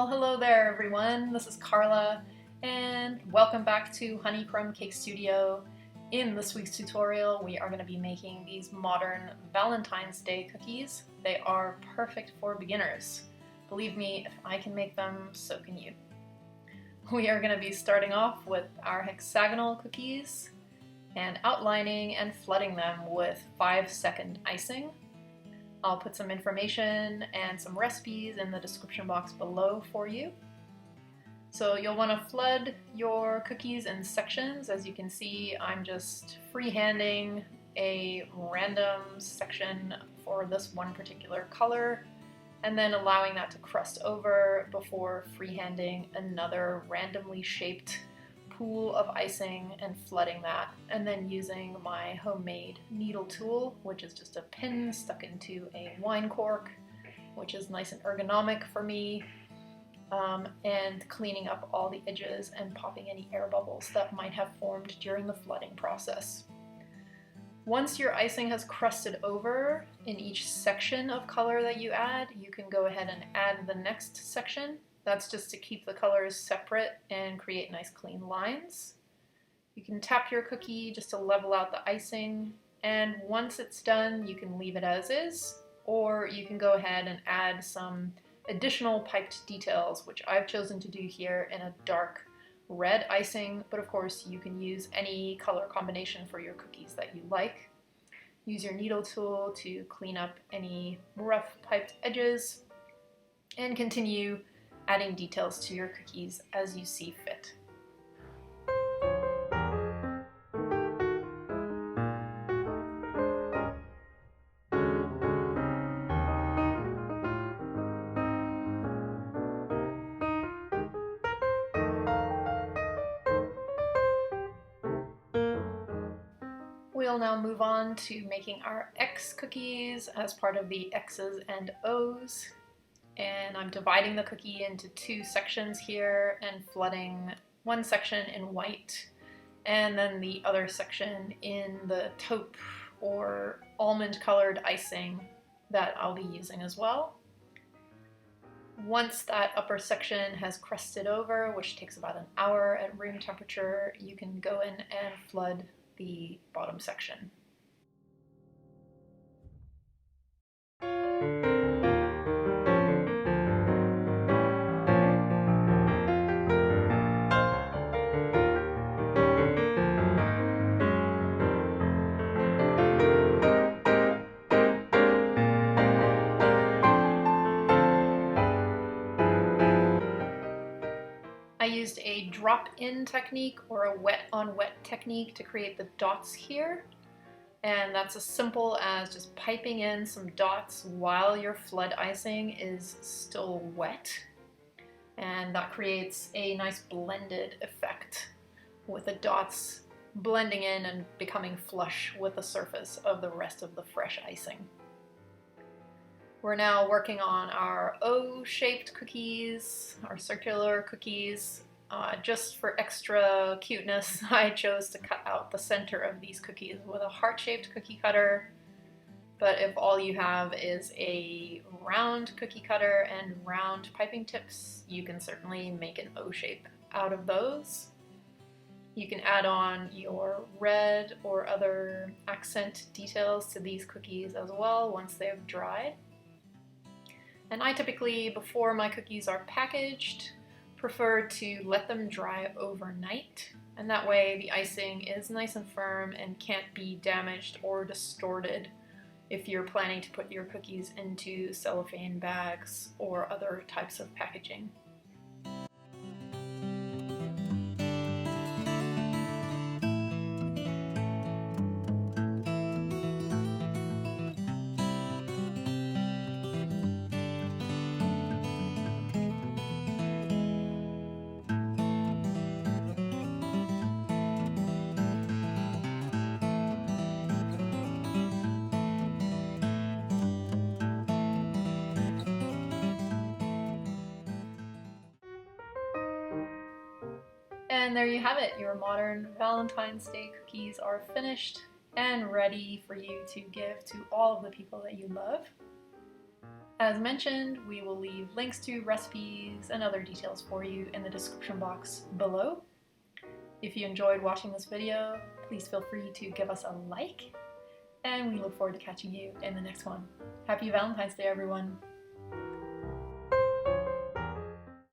Well, hello there everyone, this is Carla, and welcome back to Honeycomb Cake Studio. In this week's tutorial, we are going to be making these modern Valentine's Day cookies. They are perfect for beginners. Believe me, if I can make them, so can you. We are going to be starting off with our hexagonal cookies and outlining and flooding them with 5-second icing. I'll put some information and some recipes in the description box below for you. So you'll want to flood your cookies in sections. As you can see, I'm just freehanding a random section for this one particular color and then allowing that to crust over before freehanding another randomly shaped pool of icing and flooding that, and then using my homemade needle tool, which is just a pin stuck into a wine cork, which is nice and ergonomic for me, and cleaning up all the edges and popping any air bubbles that might have formed during the flooding process. Once your icing has crusted over in each section of color that you add, you can go ahead and add the next section. That's just to keep the colors separate and create nice clean lines. You can tap your cookie just to level out the icing, and once it's done, you can leave it as is, or you can go ahead and add some additional piped details, which I've chosen to do here in a dark red icing, but of course you can use any color combination for your cookies that you like. Use your needle tool to clean up any rough piped edges, and continue adding details to your cookies as you see fit. We'll now move on to making our X cookies as part of the X's and O's. And I'm dividing the cookie into two sections here and flooding one section in white and then the other section in the taupe or almond colored icing that I'll be using as well. Once that upper section has crusted over, which takes about an hour at room temperature, you can go in and flood the bottom section. I used a drop-in technique or a wet-on-wet technique to create the dots here, and that's as simple as just piping in some dots while your flood icing is still wet, and that creates a nice blended effect with the dots blending in and becoming flush with the surface of the rest of the fresh icing. We're now working on our O-shaped cookies, our circular cookies. Just for extra cuteness, I chose to cut out the center of these cookies with a heart-shaped cookie cutter. But if all you have is a round cookie cutter and round piping tips, you can certainly make an O shape out of those. You can add on your red or other accent details to these cookies as well once they've dried. And I typically, before my cookies are packaged, prefer to let them dry overnight, and that way the icing is nice and firm and can't be damaged or distorted if you're planning to put your cookies into cellophane bags or other types of packaging. And there you have it, your modern Valentine's Day cookies are finished and ready for you to give to all of the people that you love. As mentioned, we will leave links to recipes and other details for you in the description box below. If you enjoyed watching this video, please feel free to give us a like, and we look forward to catching you in the next one. Happy Valentine's Day, everyone!